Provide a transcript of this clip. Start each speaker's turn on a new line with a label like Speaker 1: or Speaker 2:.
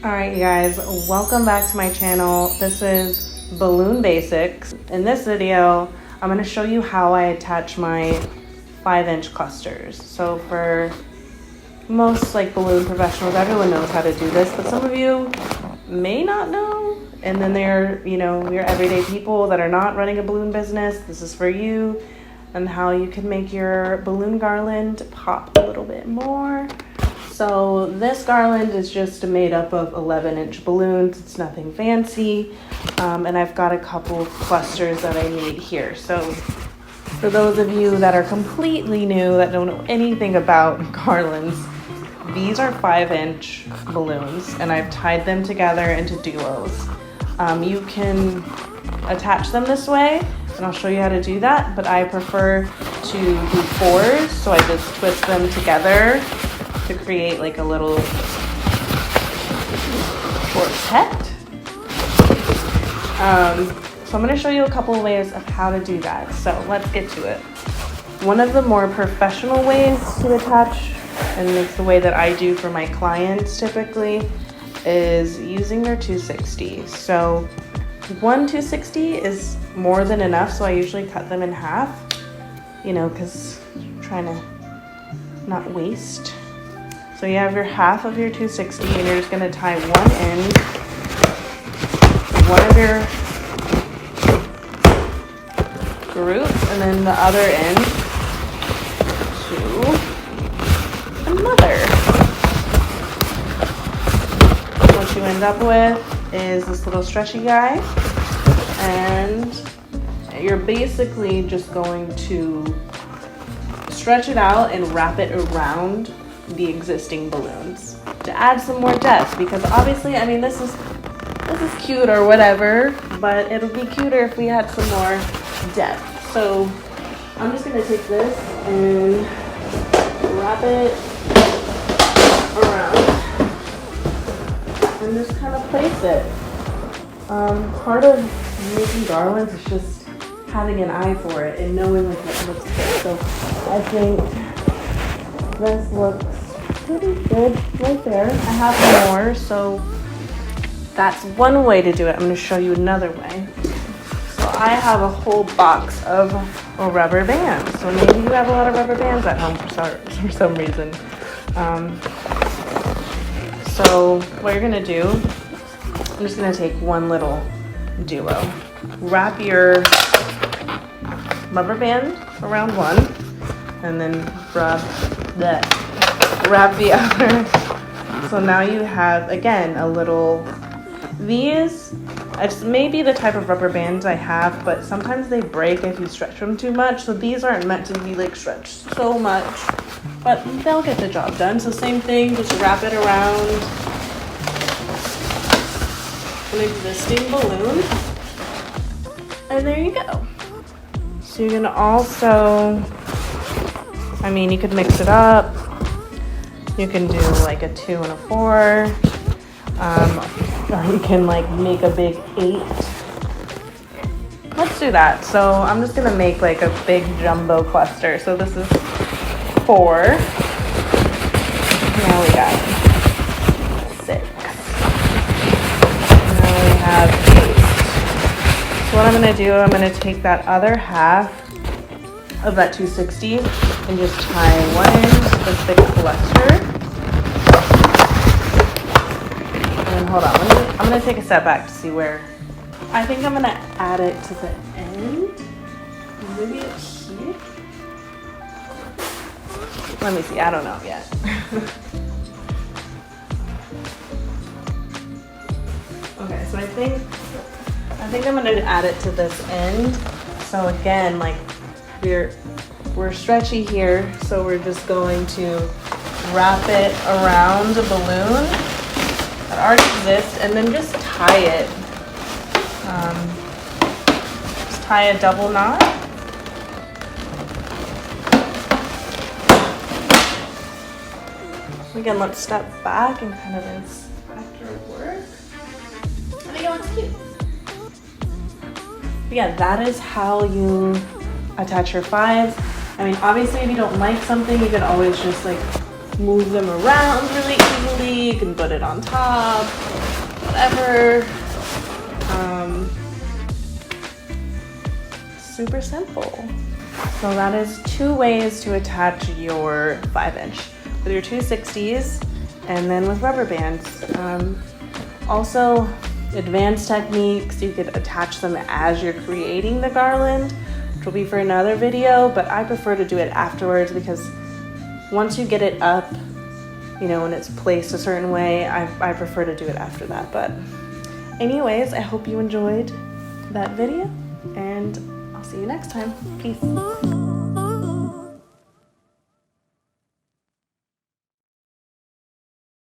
Speaker 1: Alright you guys, welcome back to my channel. This is Balloon Basics. In this video, I'm going to show you how I attach my 5-inch clusters. So for most balloon professionals, everyone knows how to do this, but some of you may not know. And then there are, your everyday people that are not running a balloon business. This is for you and how you can make your balloon garland pop a little bit more. So this garland is just made up of 11-inch balloons. It's nothing fancy. And I've got a couple of clusters that I need here. So for those of you that are completely new, that don't know anything about garlands, these are 5-inch balloons and I've tied them together into duos. You can attach them this way and I'll show you how to do that, but I prefer to do 4s. So I just twist them together to create a little quartet. So I'm going to show you a couple of ways of how to do that. So let's get to it. One of the more professional ways to attach, and it's the way that I do for my clients typically, is using their 260. So one 260 is more than enough, so I usually cut them in half, because I'm trying to not waste. So you have your half of your 260 and you're just going to tie one end, one of your groups, and then the other end to another. What you end up with is this little stretchy guy, and you're basically just going to stretch it out and wrap it around the existing balloons to add some more depth, because obviously, this is cute or whatever, but it'll be cuter if we had some more depth. So I'm just going to take this and wrap it around and just kind of place it. Part of making garlands is just having an eye for it and knowing what looks good. So I think this looks pretty good right there. I have more, so that's one way to do it. I'm going to show you another way. So I have a whole box of rubber bands. So maybe you have a lot of rubber bands at home for some reason. So what you're going to do, I'm just going to take one little duo. Wrap your rubber band around one and then wrap the other. So now you have, again, a little, these, it's maybe the type of rubber bands I have, but sometimes they break if you stretch them too much. So these aren't meant to be stretched so much, but they'll get the job done. So same thing, just wrap it around an existing balloon. And there you go. So you're gonna also, you could mix it up. You can do a 2 and a 4, or you can make a big 8. Let's do that. So I'm just gonna make a big jumbo cluster. So this is 4. Now we got 6. Now we have 8. So what I'm gonna do, I'm gonna take that other half of that 260 and just tie one end to this big cluster. And hold on, I'm gonna take a step back to see where. I think I'm gonna add it to the end. Maybe up here. Let me see, I don't know yet. Okay, so I think I'm gonna add it to this end. So again, we're stretchy here, so we're just going to wrap it around a balloon that already exists and then just tie it. Just tie a double knot. Again, let's step back and kind of inspect our work. I think it looks cute. But yeah, that is how you attach your 5s. Obviously if you don't like something, you can always just move them around really easily. You you can put it on top, whatever. Super simple. So that is 2 ways to attach your 5-inch, with your 260s and then with rubber bands. Also, advanced techniques, you could attach them as you're creating the garland, which will be for another video, but I prefer to do it afterwards because once you get it up, you know, and it's placed a certain way, I prefer to do it after that. But anyways, I hope you enjoyed that video, and I'll see you next time. Peace.